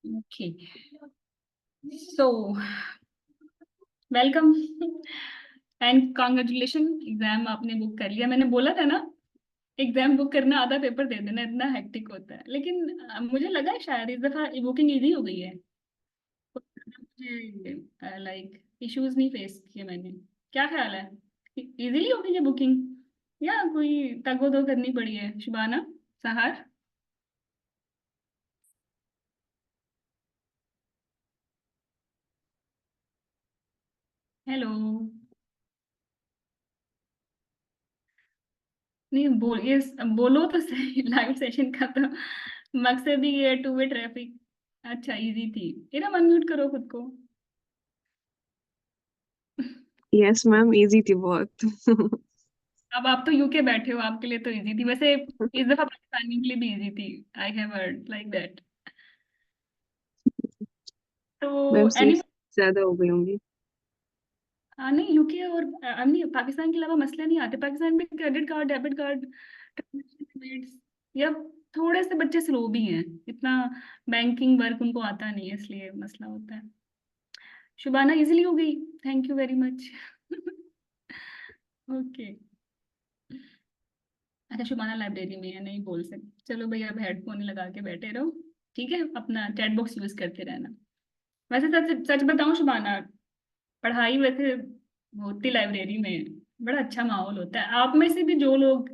Okay, so welcome and congratulation. Exam आपने book कर लिया। मैंने बोला था ना, एग्जाम बुक करना आधा पेपर दे देना, इतना हेक्टिक होता है। लेकिन मुझे लगा है शायद इस दफा बुकिंग इजी हो गई है। मुझे लाइक इश्यूज नहीं फेस किए मैंने। क्या ख्याल है, इजीली हो गई है बुकिंग या कोई तगो दो करनी पड़ी है? शुबाना, सहार। हेलो। नहीं ये बोलो तो सही। लाइव सेशन का तो मकसद ही ये टू वे ट्रैफिक। अच्छा, इजी थी। इधर अनम्यूट करो खुद को। यस मैम, इजी थी बहुत। अब आप तो यूके बैठे हो, आपके लिए तो इजी थी वैसे। इस दफा पाकिस्तानी के लिए भी इजी थी। I have heard like that. Ma'am तो एनी। सीट्स ज्यादा हो गई होंगी। नहीं, यूके और नहीं, पाकिस्तान के अलावा मसले नहीं आते। पाकिस्तान में क्रेडिट कार्ड, डेबिट कार्ड, या थोड़े से बच्चे स्लो भी हैं इतना। बैंकिंग वर्क उनको आता नहीं है, इसलिए मसला होता है। शुबाना इजीली हो गई। Thank you very much. Okay. अच्छा, शुबाना लाइब्रेरी में है, नहीं बोल सकती। चलो भैया, अब हेडफोन लगा के बैठे रहो। ठीक है, अपना चैट बॉक्स यूज करते रहना। वैसे सच सच बताऊं शुबाना, पढ़ाई वैसे होती लाइब्रेरी में बड़ा अच्छा माहौल होता है। आप में से भी जो लोग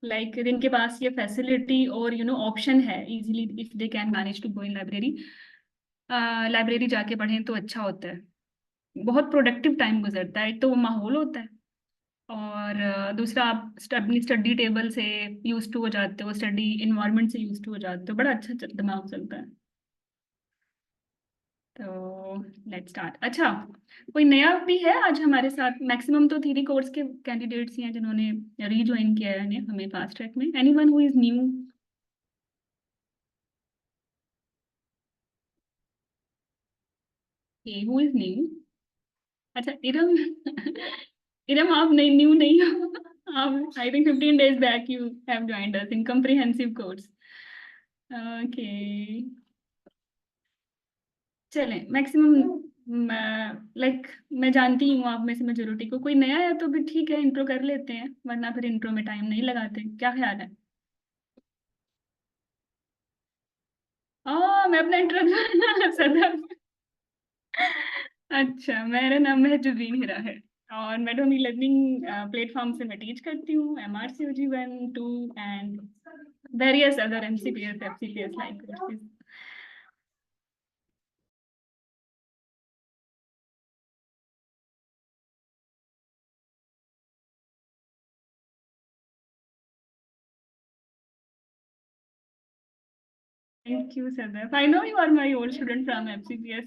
लाइक जिनके पास ये फैसिलिटी और ऑप्शन है, easily if they can manage to go in library, library जाके पढ़ें तो अच्छा होता है। बहुत प्रोडक्टिव टाइम गुजरता है। एक तो वो माहौल होता है, और दूसरा आप अपनी स्टडी टेबल से यूज टू हो जाते हो, स्टडी इन्वायरमेंट से यूज टू हो जाते हो। बड़ा अच्छा दिमाग चलता है। तो लेट्स स्टार्ट। अच्छा, कोई नया भी है आज हमारे साथ? मैक्सिमम तो थ्योरी कोर्स के कैंडिडेट्स ही हैं जिन्होंने रीज्वाइन किया है हमें फास्ट ट्रैक में। Anyone who is new? Who is new? अच्छा, इरम। इरम, आप नहीं, न्यू नहीं हो। आप I think 15 days back you have joined us in comprehensive course. Okay, चलें। मैक्सिमम लाइक मैं जानती हूँ आप में से मेजोरिटी को। कोई नया है तो भी ठीक है, इंट्रो कर लेते हैं, वरना फिर इंट्रो में टाइम नहीं लगाते। क्या ख्याल है? मैं अपना इंट्रोडक्शन सदर। अच्छा, मेरा नाम महजुबीन हिरा है, और मेडोमी लर्निंग प्लेटफॉर्म से मैं टीच करती हूँ MRCOG 1, 2 and various other MCPS FCPS like courses. Thank you सदर, I know you are my old student from FCPS।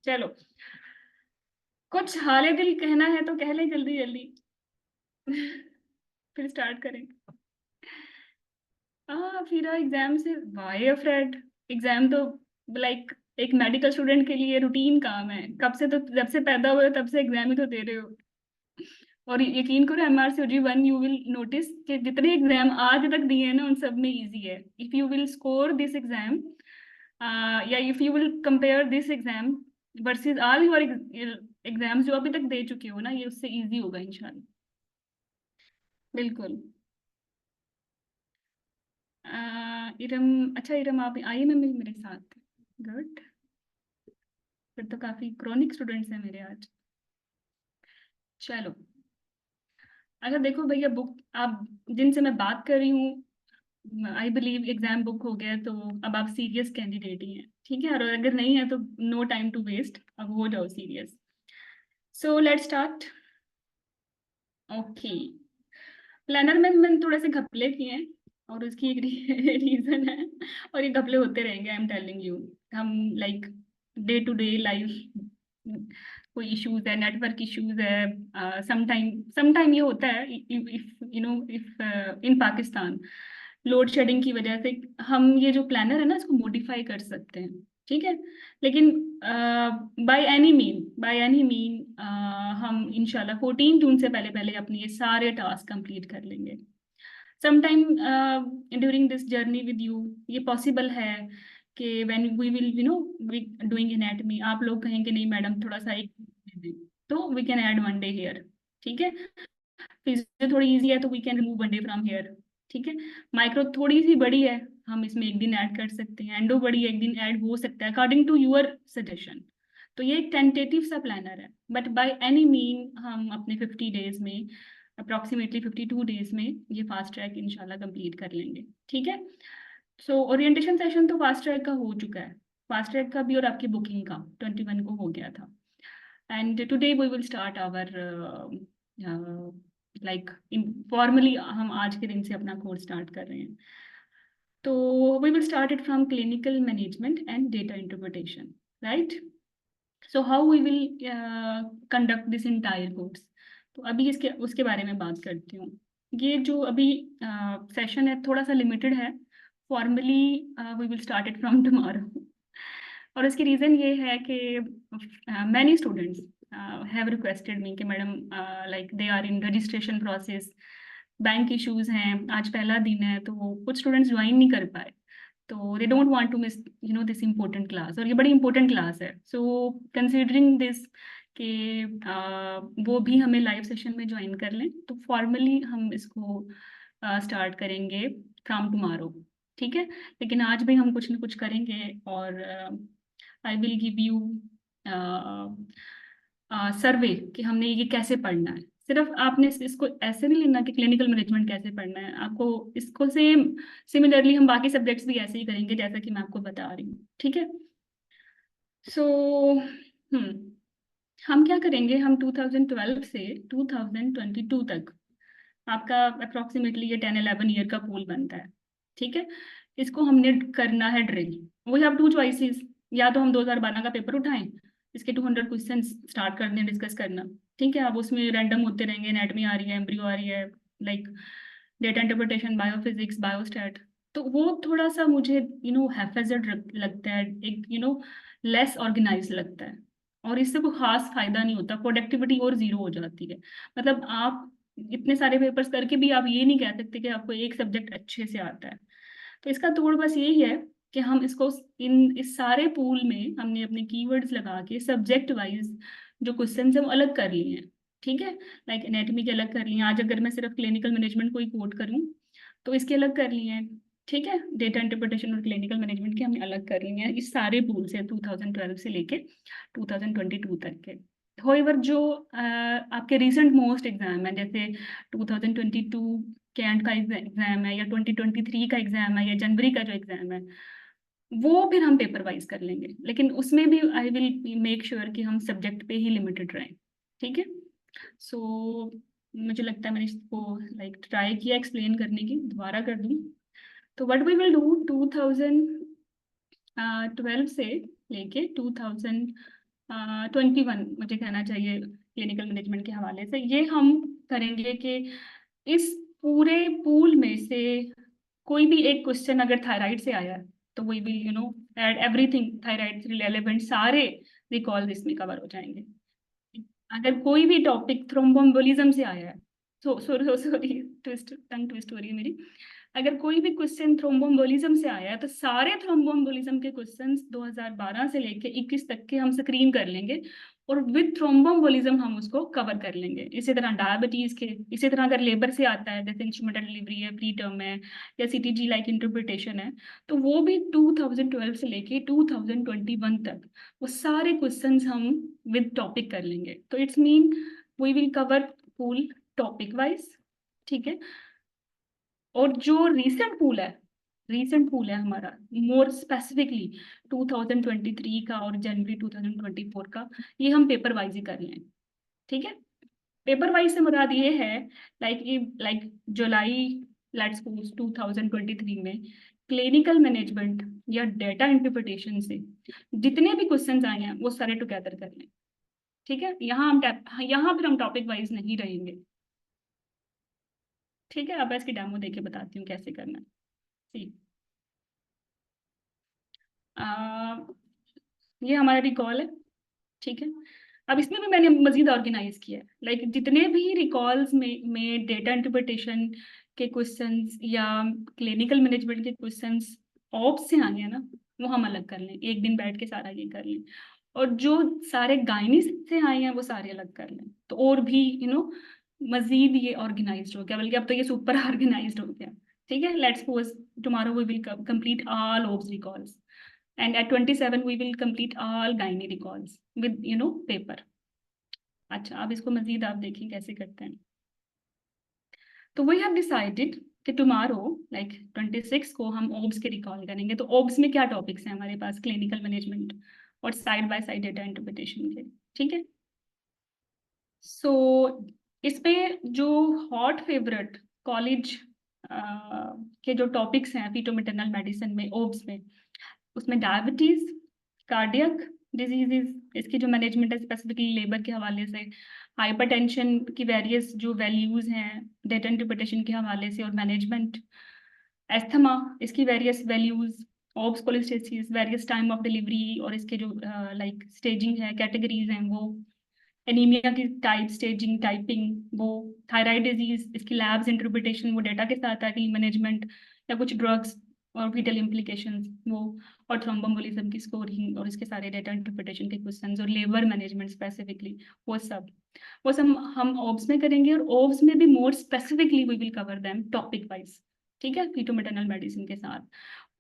चलो, कुछ हाले दिल कहना है तो कह ले जल्दी जल्दी। फिर स्टार्ट करें। फिर एग्जाम से वाई अफ्रेड? एग्जाम तो लाइक एक मेडिकल स्टूडेंट के लिए रूटीन काम है। कब से, तो जब से पैदा हुए हो तब से एग्जाम ही तो दे रहे हो। और यकीन करो, MRCOG 1 यू विल नोटिस कि जितने एग्जाम आज तक दिए हैं ना, उन सब में इजी है। If you will score this exam, या if you will compare this exam versus all your exams जो अभी तक दे चुके हो ना, ये उससे इजी होगा इंशाल्लाह। बिल्कुल। इरम, अच्छा इरम, आप आइए मैं मेरे साथ। गुड। फिर तो काफी क्रॉनिक स्टूडेंट्स हैं मेरे आज। चलो, अच्छा देखो भैया, बुक आप जिनसे मैं बात कर रही हूँ, आई बिलीव एग्जाम बुक हो गया, तो अब आप सीरियस कैंडिडेट ही हैं। ठीक है, और अगर नहीं है तो नो टाइम टू वेस्ट, अब हो जाओ serious. So let's start. Okay, planner में मैंने थोड़े से घपले किए हैं, और उसकी एक रीजन है। और ये घपले होते रहेंगे, आई एम टेलिंग यू। हम like day to day life कोई इश्यूज है, नेटवर्क इश्यूज है, समटाइम ये होता है। If if in Pakistan load shedding की वजह से हम ये जो प्लानर है ना, इसको मॉडिफाई कर सकते हैं। ठीक है, लेकिन बाय एनी मीन हम इंशाल्लाह 14 जून से पहले पहले अपने ये सारे टास्क कंप्लीट कर लेंगे। Sometime during this journey with you ये पॉसिबल है कि when we will we doing anatomy, आप लोग कहेंगे नहीं मैडम थोड़ा सा एक दे दें, तो we can add 1 day here. ठीक है, फिजियो थोड़ी इजी है तो we can remove 1 day from here. ठीक है, माइक्रो थोड़ी सी बड़ी है, हम इसमें एक दिन ऐड कर सकते हैं, एंडो बड़ी है, एक दिन ऐड हो सकता है अकॉर्डिंग टू यूर सजेशन। तो ये एक टेंटेटिव सा प्लानर है, बट बाय एनी मीन हम अपने 50 डेज में, अप्रॉक्सीमेटली 52 डेज में ये फास्ट ट्रैक इंशाल्लाह कंप्लीट कर लेंगे। ठीक है, सो ओरिएंटेशन सेशन तो फास्ट ट्रैक का हो चुका है, फास्ट ट्रैक का भी और आपकी बुकिंग का 21 को हो गया था। And today we will start our like formally हम आज के दिन से अपना कोर्स स्टार्ट कर रहे हैं। तो we will start it from clinical management and data interpretation, right? So how we will conduct this entire course, तो अभी इसके उसके बारे में बात करती हूँ। ये जो अभी सेशन है थोड़ा सा लिमिटेड है, formally we will start it from tomorrow. और इसकी रीज़न ये है कि many students have requested me कि madam like they are in registration process, bank issues हैं, आज पहला दिन है, तो वो कुछ स्टूडेंट्स ज्वाइन नहीं कर पाए, तो they don't want to miss this important class, और ये बड़ी इंपॉर्टेंट क्लास है। सो कंसिडरिंग दिस कि वो भी हमें लाइव सेशन में ज्वाइन कर लें, तो फॉर्मली हम इसको स्टार्ट करेंगे फ्रॉम टुमारो। ठीक है, लेकिन आज भी हम कुछ ना कुछ करेंगे, और आई विल गिव यू सर्वे कि हमने ये कैसे पढ़ना है। सिर्फ आपने इसको ऐसे नहीं लेना कि क्लिनिकल मैनेजमेंट कैसे पढ़ना है, आपको इसको सेम सिमिलरली हम बाकी सब्जेक्ट्स भी ऐसे ही करेंगे जैसा कि मैं आपको बता रही हूँ। ठीक है, सो हम क्या करेंगे, हम 2012 से 2022 तक आपका अप्रोक्सीमेटली ये 10-11 ईयर का पूल बनता है। ठीक है, इसको हमने करना है drill. We have two choices, या तो हम 2012 का पेपर उठाएं, इसके 200 क्वेश्चन स्टार्ट कर दें डिस्कस करना। ठीक है, अब उसमें रैंडम होते रहेंगे, एनाटमी आ रही है, एम्ब्रियो आ रही है, like data interpretation, biophysics, biostat, तो वो थोड़ा सा मुझे हैफेजर्ड लगता है, एक लेस ऑर्गेनाइज लगता है, और इससे कोई खास फायदा नहीं होता, प्रोडक्टिविटी और जीरो हो जाती है। मतलब आप इतने सारे पेपर्स करके भी आप ये नहीं कह सकते कि आपको एक सब्जेक्ट अच्छे से आता है। तो इसका तोड़ बस यही है कि हम इसको इस सारे पूल में हमने अपने कीवर्ड्स लगा के सब्जेक्ट वाइज जो क्वेश्चन हम अलग कर लिए हैं। ठीक है, लाइक एनाटॉमी के अलग कर लिए हैं, आज अगर मैं सिर्फ क्लिनिकल मैनेजमेंट को ही कोट करूँ तो इसके अलग कर लिए हैं। ठीक है, डेटा इंटरप्रिटेशन और क्लिनिकल मैनेजमेंट के हमने अलग कर लिए हैं इस सारे पूल से, 2012 से लेके 2022 तक के। होएवर जो आपके रिसेंट मोस्ट एग्जाम है, जैसे 2022 कैंट का एग्जाम है, या 2023 का एग्जाम है, या जनवरी का जो एग्जाम है, वो फिर हम पेपर वाइज कर लेंगे, लेकिन उसमें भी आई विल मेक श्योर कि हम सब्जेक्ट पे ही लिमिटेड रहें। ठीक है, सो मुझे लगता है मैंने इसको लाइक ट्राई किया एक्सप्लेन करने की, दोबारा कर दूं। तो व्हाट वी विल डू, 2012 से लेके 2021 मुझे कहना चाहिए क्लिनिकल मैनेजमेंट के हवाले से, ये हम करेंगे कि इस पूरे पूल में से कोई भी एक क्वेश्चन अगर थायराइड से आया है, तो we will add everything thyroid से रिलेवेंट, सारे रिकॉल इसमें कवर हो जाएंगे। अगर कोई भी टॉपिक थ्रोम्बोम्बोलिज्म से आया है, सॉरी ट्विस्ट, टंग ट्विस्ट हो रही है मेरी, अगर कोई भी क्वेश्चन थ्रोम्बोम्बोलिज्म से आया है तो सारे थ्रोम्बोम्बोलिज्म के क्वेश्चंस 2012 से लेके 21 तक के हम स्क्रीन कर लेंगे, और विद थ्रोम्बोम्बोलिज्म हम उसको कवर कर लेंगे। इसी तरह डायबिटीज के, इसी तरह अगर लेबर से आता है, जैसे इंस्ट्रूमेंटल डिलीवरी है, प्री टर्म है, या सीटीजी लाइक इंटरप्रिटेशन है, तो वो भी 2012 से लेके 2021 तक वो सारे क्वेश्चंस हम विद टॉपिक कर लेंगे। तो it's mean we will cover pool topic wise. ठीक है, और जो रीसेंट पूल है हमारा मोर स्पेसिफिकली 2023 का और जनवरी 2024 का, ये हम पेपर वाइज ही कर लें। ठीक है, पेपर वाइज से मुराद ये है लाइक जुलाई लेट्स सपोज 2023 में क्लिनिकल मैनेजमेंट या डेटा इंटरप्रिटेशन से जितने भी क्वेश्चंस आए हैं वो सारे टुगेदर कर लें। ठीक है, यहाँ फिर हम टॉपिक वाइज नहीं रहेंगे। ठीक है, अब मैं इसकी डेमो देके बताती हूँ कैसे करना है। ठीक, ये हमारा रिकॉल है। ठीक है, अब इसमें भी मैंने मजीद ऑर्गेनाइज किया है, लाइक जितने भी रिकॉल्स में डेटा इंटरप्रिटेशन के क्वेश्चंस या क्लिनिकल मैनेजमेंट के क्वेश्चंस ऑप्स से आए हैं ना, वो हम अलग कर लें, एक दिन बैठ के सारा ये कर लें। और जो सारे गायनी से आए हैं वो सारे अलग कर लें, तो और भी मजीद ये ऑर्गेनाइज्ड हो गया, बल्कि अब तो ये सुपर ऑर्गेनाइज्ड हो गया। ठीक है, let's suppose tomorrow we will complete all obs recalls, and at 27 we will complete all gynae recalls with paper. अच्छा, अब इसको मजीद आप देखें कैसे करते हैं। तो वी हैव डिसाइडेड कि टुमारो लाइक 26 को हम ओब्स के रिकॉल करेंगे। तो ओब्स में क्या टॉपिक्स हैं हमारे पास? क्लिनिकल मैनेजमेंट और side by side data interpretation के। ठीक है, सो इसमें जो हॉट फेवरेट कॉलेज के जो टॉपिक्स हैं फीटो मैटरनल मेडिसिन में, ओब्स में, उसमें डायबिटीज, कार्डियक डिजीजेस, इसकी जो मैनेजमेंट है स्पेसिफिकली लेबर के हवाले से, हाइपरटेंशन की वेरियस जो वैल्यूज हैं डेटा इंटरप्रिटेशन के हवाले से और मैनेजमेंट, एस्थमा इसकी various values, obs cholestasis, various time of delivery और इसके जो लाइक स्टेजिंग है, कैटेगरीज हैं वो, एनीमिया की टाइप, स्टेजिंग, टाइपिंग वो, थायराइड डिजीज इसकी लैब्स इंटरप्रिटेशन वो डेटा के साथ है, मैनेजमेंट या कुछ ड्रग्स और फीटल इम्प्लीकेशंस वो, और थ्रोम्बोम्बोलिज्म की स्कोरिंग और इसके सारे डेटा इंटरप्रिटेशन के क्वेश्चंस, और लेबर मैनेजमेंट स्पेसिफिकली वो सब हम ओब्स में करेंगे। और ओब्स में भी more specifically we will cover them topic wise. ठीक है, फीटो मैटरनल मेडिसिन के साथ।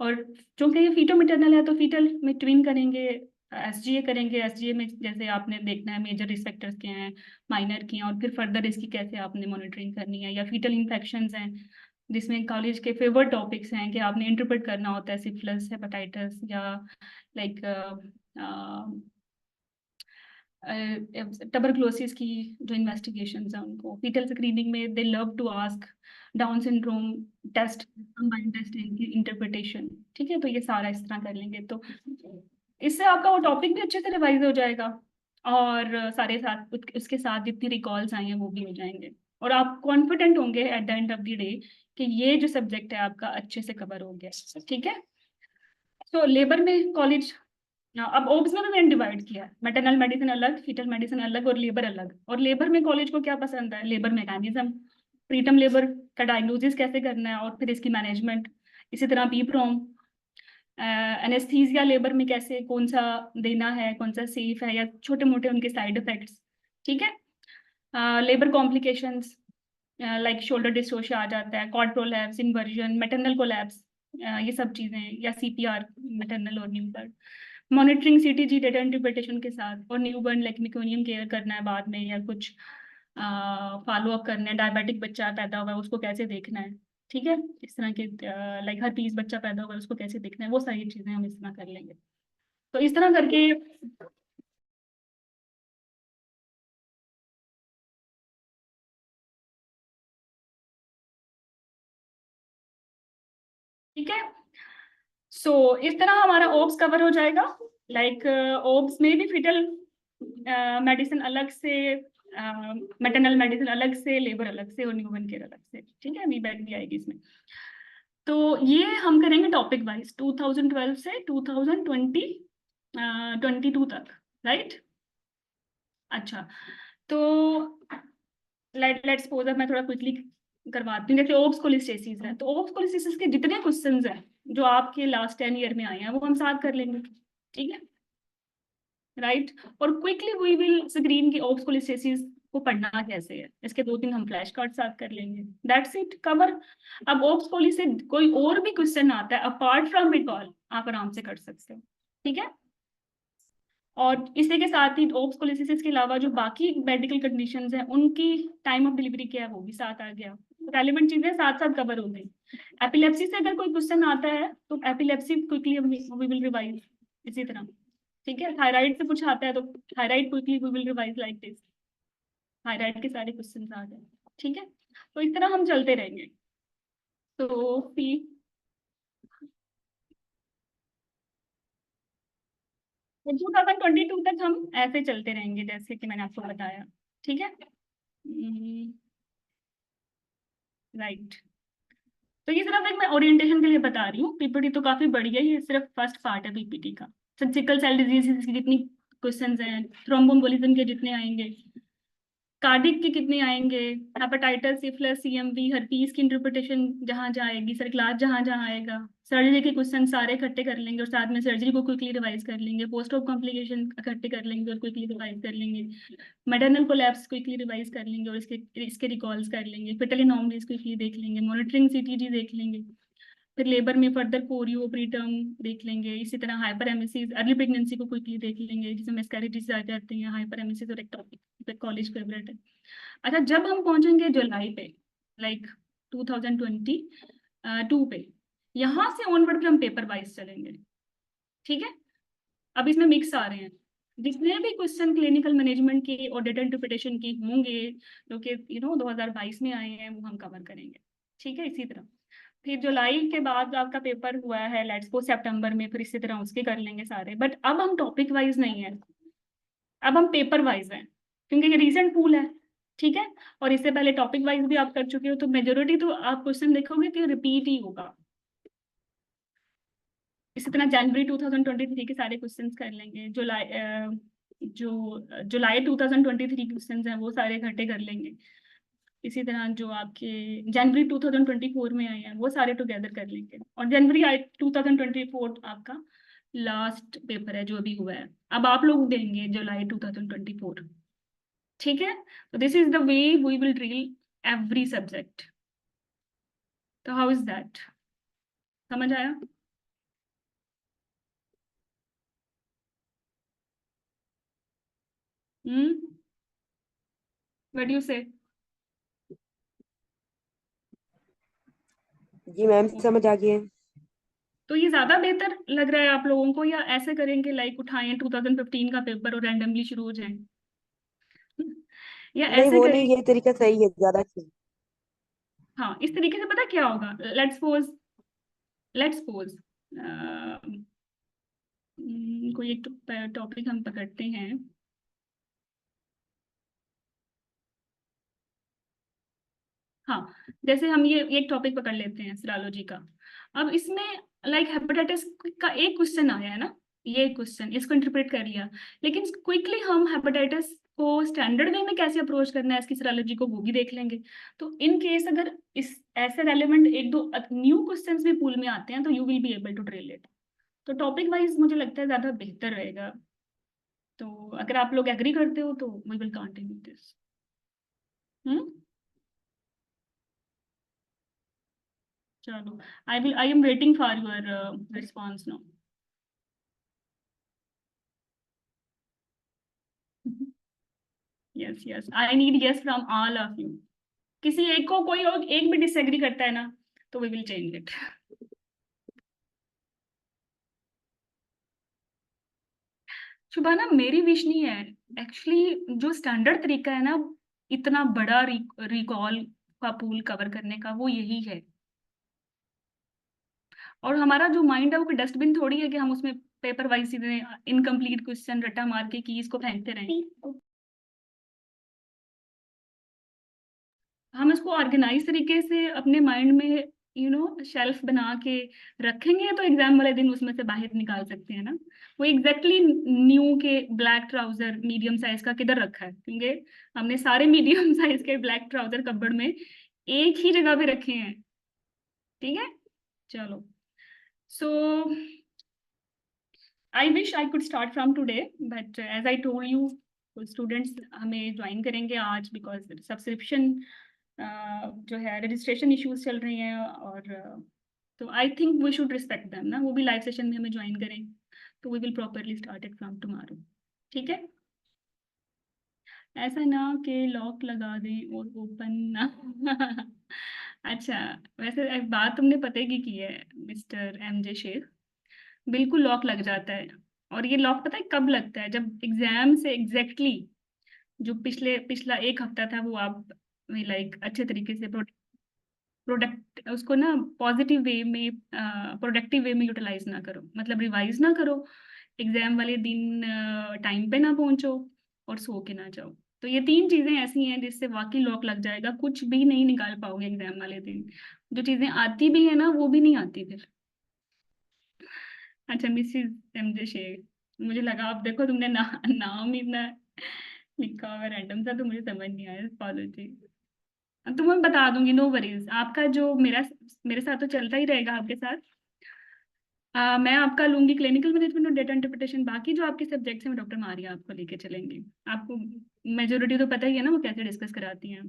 और चूंकि ये फीटो मैटरनल है तो फीटल में ट्विन करेंगे, एसजीए करेंगे। एसजीए में जैसे आपने देखना है मेजर रिस्क फैक्टर्स क्या हैं, माइनर क्या हैं, और फिर फर्दर इसकी कैसे आपने मॉनिटरिंग करनी है। या फीटल इन्फेक्शंस हैं जिसमें कॉलेज के फेवर्ड टॉपिक्स हैं कि आपने इंटरप्रेट करना होता है सिफिलिस, हेपेटाइटिस या लाइक ट्यूबरकुलोसिस की जो इन्वेस्टिगेशंस हैं उनको। फीटल स्क्रीनिंग में they love to ask Down syndrome test, combined test, इनकी इंटरप्रिटेशन। ठीक है, तो ये सारा इस तरह कर लेंगे, तो इससे आपका वो टॉपिक भी अच्छे से रिवाइज हो जाएगा, और सारे साथ उसके साथ जितनी रिकॉल्स आई हैं वो भी हो जाएंगे, और आप कॉन्फिडेंट होंगे at the end of the day कि ये जो सब्जेक्ट है आपका अच्छे से कवर हो गया। ठीक है, तो लेबर में कॉलेज, अब ओब्स में भी मैंने डिवाइड किया है, मैटरनल मेडिसिन अलग, फीटल मेडिसिन अलग और लेबर अलग। और लेबर में कॉलेज को क्या पसंद है? लेबर मैकेनिज्म, प्रीटर्म लेबर का डायग्नोसिस कैसे करना है और फिर इसकी मैनेजमेंट, इसी तरह बीप्रोम, एनेस्थीसिया लेबर में कैसे, कौन सा देना है, कौन सा सेफ है, या छोटे मोटे उनके साइड इफेक्ट्स। ठीक है, labour complications like shoulder dystocia आ जाता है, cord prolapse, inversion, maternal collapse, ये सब चीजें, या सीपीआर मैटरनल और newborn, monitoring CTG data interpretation के साथ, और न्यूबर्न लाइक मेकोनियम केयर करना है बाद में, या कुछ फॉलो अप करना है, डायबिटिक बच्चा पैदा हुआ है उसको कैसे देखना है। ठीक है, इस तरह के लाइक हर पीस बच्चा पैदा हुआ है उसको कैसे देखना है, वो सारी चीजें हम इस तरह कर लेंगे। तो इस तरह करके ठीक है, सो इस तरह हमारा ओब्स कवर हो जाएगा। लाइक ओब्स में भी फिटल मेडिसिन अलग से, मैटरनल मेडिसिन अलग से, लेबर अलग से, और न्यूबॉर्न केयर अलग से। ठीक है, वी बैग भी आएगी इसमें। तो ये हम करेंगे टॉपिक वाइज 2012 से 2022 तक, राइट? अच्छा, तो लेट्स सपोज, अब मैं थोड़ा क्विकली करवाती हूँ। जैसे ओब्स कोलिस्टेसिस है, तो ओब्स कोलिस्टेसिस के जितने क्वेश्चंस हैं जो आपके लास्ट 10 ईयर में आए हैं वो हम साथ कर लेंगे। ठीक है, राइट? और क्विकली वी विल स्क्रीन की ओब्स कोलिस्टेसिस को पढ़ना कैसे है, इसके 2-3 हम फ्लैश कार्ड साथ कर लेंगे। That's it, cover. अब ओब्स कोली से कोई और भी क्वेश्चन आता है अपार्ट फ्रॉम रिकॉल, आप आराम से कर सकते हो। ठीक है, और इसी के साथ ही ओब्स कोलिसिस के अलावा जो बाकी मेडिकल कंडीशंस हैं उनकी टाइम ऑफ डिलीवरी क्या है वो भी साथ आ गया। रेलिवेंट चीजें साथ साथ कवर हो गई। एपिलेप्सी से अगर कोई क्वेश्चन आता है तो epilepsy quickly we will revise इसी तरह। ठीक है, थायराइड से कुछ आता है तो thyroid quickly we will revise like this, thyroid के सारे क्वेश्चन आ गए। ठीक है, तो इस तरह हम चलते रहेंगे। तो फिर 2022 तक हम ऐसे चलते रहेंगे जैसे कि मैंने आपको बताया। ठीक है, राइट। तो ये सिर्फ एक मैं ओरिएंटेशन के लिए बता रही हूँ, पीपीटी तो काफी बड़ी है, ये सिर्फ फर्स्ट पार्ट है पीपीटी का। सिकल सेल डिजीज की जितनी क्वेश्चंस हैं, थ्रोम्बोम्बोलिज्म के जितने आएंगे, कार्डिक के कितने आएंगे, हेपेटाइटिस, सिफिलिस, सीएमवी, हर्पीस की इंटरप्रिटेशन जहां जहां आएगी, सर क्लास जहां जहां आएगा, सर्जरी के क्वेश्चन सारे इकट्ठे कर लेंगे और साथ में सर्जरी को क्विकली रिवाइज कर लेंगे, पोस्ट ऑप कॉम्प्लिकेशन इकट्ठे कर लेंगे और क्विकली रिवाइज कर लेंगे, मैटरनल कोलैप्स क्विकली रिवाइज कर लेंगे और इसके इसके रिकॉल्स कर लेंगे, फेटल एनोमलीज क्विकली देख लेंगे, मॉनिटरिंग सीटीजी देख लेंगे, फिर लेबर में फर्दर पोरियो प्रीटर्म देख लेंगे, इसी तरह हाइपर एमेसिस, अर्ली प्रेगनेंसी को क्विकली देख लेंगे जिसमें मिसकैरेजेस आ जाते हैं, हाइपर एमेसिस और एक टॉपिक कॉलेज फेवरेट है। अच्छा, जब हम पहुंचेंगे जुलाई पे, लाइक 2022 पे, यहाँ से ऑनवर्ड हम पेपर वाइज चलेंगे, ठीक है। अब इसमें मिक्स आ रहे हैं, जितने भी क्वेश्चन क्लिनिकल मैनेजमेंट के और डेटा इंटरप्रिटेशन की होंगे जो कि 2022 में आए हैं, वो हम कवर करेंगे, ठीक है। इसी तरह फिर जुलाई के बाद आपका पेपर हुआ है, लेट्स सपोज सितंबर में, फिर इसी तरह उसके कर लेंगे सारे, बट अब हम टॉपिक वाइज नहीं है, अब हम पेपर वाइज हैं, क्योंकि ये रीसेंट पूल है, ठीक है। और इससे पहले टॉपिक वाइज भी आप कर चुके हो, तो मेजोरिटी तो आप क्वेश्चन देखोगे कि रिपीट ही होगा। इसी तरह जनवरी 2023 के सारे क्वेश्चंस कर लेंगे, जुलाई 2023 क्वेश्चंस हैं वो सारे इकट्ठे कर लेंगे। इसी तरह जो आपके जनवरी 2024 में आए हैं वो सारे टुगेदर कर लेंगे, और जनवरी 2024 आपका लास्ट पेपर है जो भी हुआ है, अब आप लोग देंगे जुलाई 2024, ठीक है। तो this is the way we will drill every subject. तो हाउ इज दैट, समझ आया? व्हाट यू से? जी मैम, समझ आ गई है। तो ये ज्यादा बेहतर लग रहा है आप लोगों को, या ऐसे करेंगे लाइक उठाएं 2015 का पेपर और रैंडमली शुरू हो जाएं, या नहीं, ऐसे वो करें? नहीं, ये तरीका सही है, ज्यादा अच्छा है। हाँ, इस तरीके से पता क्या होगा, लेट्स सपोज कोई एक टॉपिक हम पकड़ते हैं, हाँ, जैसे हम ये एक टॉपिक पकड़ लेते हैं सिरालोजी का। अब इसमें लाइक हेपेटाइटिस का एक क्वेश्चन आया है ना, ये क्वेश्चन इसको इंटरप्रेट कर लिया, लेकिन क्विकली हम हेपेटाइटिस को स्टैंडर्ड वे में कैसे अप्रोच करना है इसकी सिरालोजी को, वो भी देख लेंगे। तो इन केस अगर इस ऐसे रेलेवेंट एक दो न्यू क्वेश्चंस भी पूल में आते हैं तो you will be able to drill it. तो टॉपिक वाइज मुझे लगता है ज्यादा बेहतर रहेगा। तो अगर आप लोग एग्री करते हो तो वी विल कंटिन्यू दिस। हम्म, चलो, I am waiting for your response now. Yes yes, I need yes from all of you. किसी एक को कोई और एक भी डिसएग्री करता है ना, तो वी विल चेंज इट। शुभाना, मेरी विश नहीं है, एक्चुअली जो स्टैंडर्ड तरीका है ना इतना बड़ा रिकॉल का पूल कवर करने का, वो यही है। और हमारा जो माइंड है वो डस्टबिन थोड़ी है कि हम उसमें पेपर वाइज सीधे इनकम्प्लीट क्वेश्चन रट्टा मार के कीज को फेंकते रहें। हम इसको ऑर्गेनाइज तरीके से अपने माइंड में शेल्फ बना के रखेंगे, तो एग्जाम वाले दिन उसमें से बाहर निकाल सकते हैं ना। वो एग्जैक्टली न्यू के ब्लैक ट्राउजर मीडियम साइज का किधर रखा है, क्योंकि हमने सारे मीडियम साइज के ब्लैक ट्राउजर कपबोर्ड में एक ही जगह पे रखे हैं, ठीक है। चलो, so I wish I could start from today, but as I told you, students हमें ज्वाइन करेंगे आज बिकॉज सब्सक्रिप्शन जो है रजिस्ट्रेशन इश्यूज चल रही हैं, और तो I think we should respect them ना, वो भी लाइव सेशन में हमें ज्वाइन करें, तो we will properly start it from tomorrow, ठीक है। ऐसा ना कि लॉक लगा दें और ओपन ना। अच्छा, वैसे एक बात तुमने पते की है मिस्टर एमजे शेख, बिल्कुल लॉक लग जाता है। और ये लॉक पता है कब लगता है, जब एग्जाम से एग्जैक्टली जो पिछला एक हफ्ता था वो आप लाइक अच्छे तरीके से प्रोडक्ट उसको ना पॉजिटिव वे में प्रोडक्टिव वे में यूटिलाइज ना करो, मतलब रिवाइज ना करो, एग्जाम वाले दिन टाइम पे ना पहुंचो, और सो के ना जाओ। तो ये तीन चीजें ऐसी हैं जिससे वाकई लॉक लग जाएगा, कुछ भी नहीं निकाल पाओगे एग्जाम वाले दिन, जो चीजें आती भी है ना वो भी नहीं आती फिर। अच्छा, मिसिज एमजे शेख, मुझे लगा आप देखो तुमने नाम ही इतना लिखा हुआ रैंडम सा, तो मुझे समझ नहीं आया, पॉलिटी। तो मैं बता दूंगी, नो वरीज। आपका जो मेरा मेरे साथ तो चलता ही रहेगा आपके साथ। मैं आपका लूंगी क्लिनिकल मैनेजमेंट और डेटा इंटरप्रिटेशन। बाकी जो आपके सब्जेक्ट्स हैं, डॉक्टर मारिया आपको लेके चलेंगे। आपको मेजोरिटी तो पता ही है ना वो कैसे डिस्कस कराती हैं।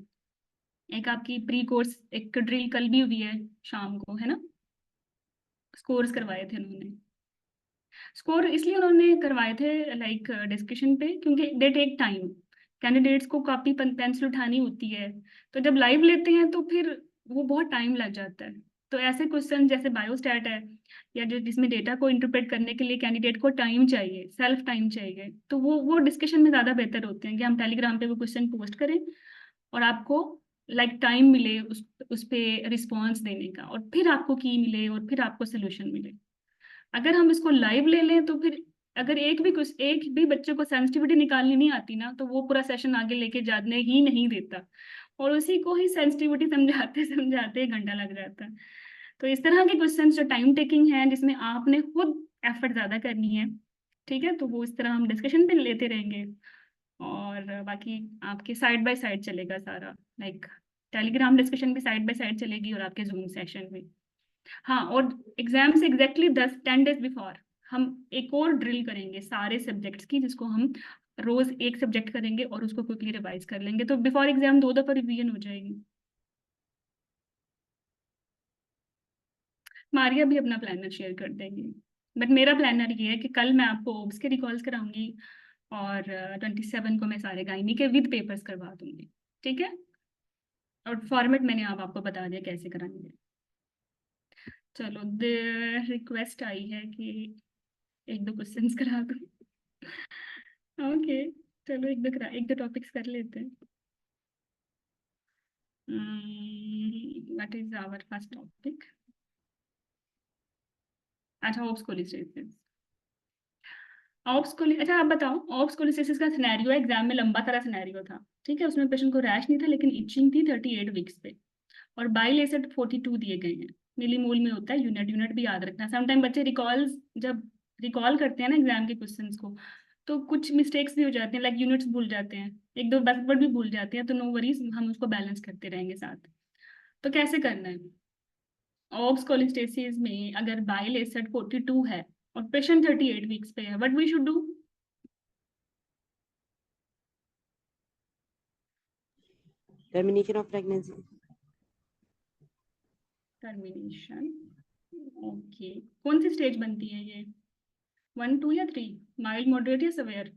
एक आपकी प्री कोर्स एक ड्रिल कल भी हुई है शाम को, है ना? स्कोर्स करवाए थे उन्होंने। स्कोर इसलिए उन्होंने करवाए थे लाइक डिस्कशन पे, क्योंकि दे टेक टाइम। कैंडिडेट्स को कॉपी पेंसिल उठानी होती है, तो जब लाइव लेते हैं तो फिर वो बहुत टाइम लग जाता है। तो ऐसे क्वेश्चन जैसे बायोस्टैट है, या जो जिसमें डेटा को इंटरप्रेट करने के लिए कैंडिडेट को टाइम चाहिए, सेल्फ टाइम चाहिए, तो वो डिस्कशन में ज़्यादा बेहतर होते हैं कि हम टेलीग्राम पे वो क्वेश्चन पोस्ट करें और आपको लाइक टाइम मिले उस पे रिस्पॉन्स देने का, और फिर आपको की मिले और फिर आपको सोल्यूशन मिले। अगर हम इसको लाइव ले लें तो फिर अगर एक भी बच्चे को सेंसिटिविटी निकालनी नहीं आती ना, तो वो पूरा सेशन आगे लेके जाने ही नहीं देता, और उसी को ही सेंसिटिविटी समझाते समझाते 1 घंटा लग जाता है। तो इस तरह के क्वेश्चंस जो टाइम टेकिंग है, जिसमें आपने खुद एफर्ट ज्यादा करनी है, ठीक है, तो वो इस तरह हम डिस्कशन पे लेते रहेंगे। और बाकी आपके साइड बाय साइड चलेगा सारा, लाइक टेलीग्राम डिस्कशन भी साइड बाय साइड चलेगी और आपके जूम सेशन भी। हाँ, और एग्जाम से एग्जैक्टली 10-10 डेज बिफोर हम एक और ड्रिल करेंगे सारे सब्जेक्ट्स की, जिसको हम रोज एक सब्जेक्ट करेंगे और उसको क्विकली रिवाइज कर लेंगे, तो बिफोर एग्जाम 2 दफा रिवीजन हो जाएगी। मारिया भी अपना प्लानर शेयर कर देंगी। बट मेरा प्लानर ये है कि कल मैं आपको ओब्स के रिकॉल्स कराऊंगी, और 27 को मैं सारे गाइनी के विद पेपर्स करवा दूंगी, ठीक है? और फॉर्मेट मैंने आपको बता दिया कैसे कराएंगे। चलो, रिक्वेस्ट आई है कि 1-2 क्वेश्चंस करा दूं। ओके, चलो 1-2 टॉपिक्स कर लेते हैं। What is our first topic? अच्छा, ऑब्स कोलिसेसिस। ऑब्स कोली अच्छा, आप बताओ, ऑब्स कोलिसेसिस का सिनेरियो एग्जाम में लंबा सारा सिनेरियो था, ठीक है? उसमें पेशेंट को रैश नहीं था, लेकिन इचिंग थी 38 वीक्स पे, और बाइल एसिड 42 दिए गए हैं। मिलीमोल में होता है, यूनिट यूनिट भी याद रखना। समटाइम बच्चे जब रिकॉल करते हैं ना एग्जाम के क्वेश्चंस को, तो कुछ मिस्टेक्स भी हो जाते हैं, लाइक यूनिट्स भूल जाते हैं, 1-2 वर्ड भी भूल जाते हैं, तो नो वरीज, हम उसको बैलेंस करते रहेंगे साथ। तो कैसे करना है? ऑब्स कोलिस्टेसिस में अगर बाइल एसिड 42 है और पेशेंट 38 वीक्स पे है, what we should do? Termination of pregnancy. Termination. Okay, कौन सी स्टेज बनती है ये? 1, 2 या 3? माइल्ड, मॉडरेट या सवेयर?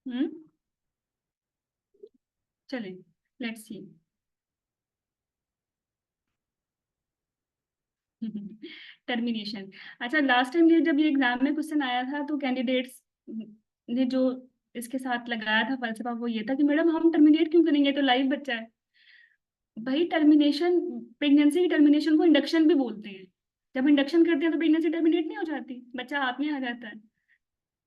हम्म, चलें, लेट्स सी। टर्मिनेशन। अच्छा, लास्ट टाइम ये जब ये एग्जाम में क्वेश्चन आया था, तो कैंडिडेट्स ने जो इसके साथ लगाया था फलसफा, वो ये था कि मैडम हम टर्मिनेट क्यों करेंगे, तो लाइव बच्चा है। भाई, टर्मिनेशन, प्रेगनेंसी की टर्मिनेशन को इंडक्शन भी बोलते हैं। जब इंडक्शन करते हैं तो प्रेगनेंसी टर्मिनेट नहीं हो जाती, बच्चा हाथ में आ जाता है।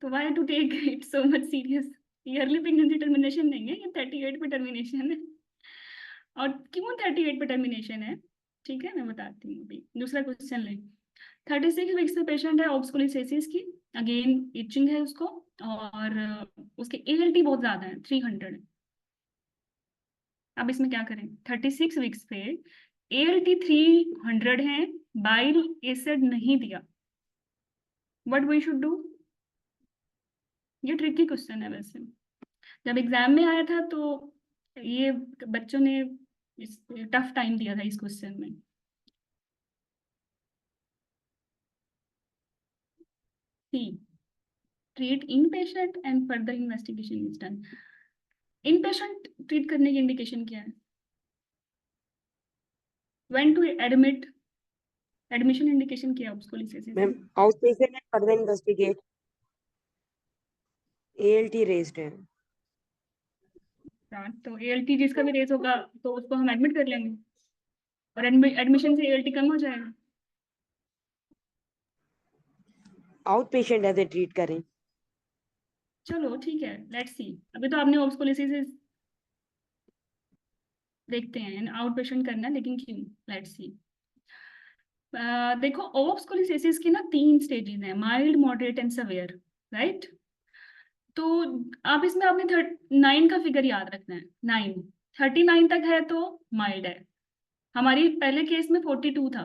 तो why to take it so much serious? Early pregnancy termination नहीं है, ये 38 पे टर्मिनेशन है। और क्यों 38 पे टर्मिनेशन है, ठीक है, मैं बताती हूँ अभी। दूसरा क्वेश्चन ले। 36 वीक्स पे पेशेंट है, ऑब्स कोलिसेसिस की, अगेन इचिंग है उसको, और उसके एएलटी बहुत ज्यादा है, 300। अब इसमें क्या करें? 36 वीक्स पे एएलटी 300 है, बाइल एसिड नहीं दिया, व्हाट वी शुड डू? ये ट्रिकी क्वेश्चन है वैसे। जब एग्जाम में आया था तो ये बच्चों ने टफ टाइम दिया था इस क्वेश्चन में। See, treat inpatient and further investigation is done. Inpatient treat करने की इंडिकेशन क्या है? When to admit, admission indication क्या है उसको लिसेसिस मैम, में? Outpatient and further investigate. ALT raised है। हाँ, तो एएलटी जिसका भी रेस होगा तो उसको हम एडमिट कर लेंगे, और एडमिशन से एएलटी कम हो जाएगा। आउट पेशेंट ऐसे ट्रीट करें। चलो ठीक है, लेट्स सी। अभी तो आपने ऑब्स कोलिसिस देखते हैं, आउट पेशेंट करना है, लेकिन क्यों? Let's see. देखो ओप्स कोलिसेसिस की ना 3 स्टेजेस हैं, mild, moderate and severe, right. तो आप इसमें आपने 9 का फिगर याद रखना है, 9, 39 तक है तो माइल्ड है। हमारी पहले केस में 42 था,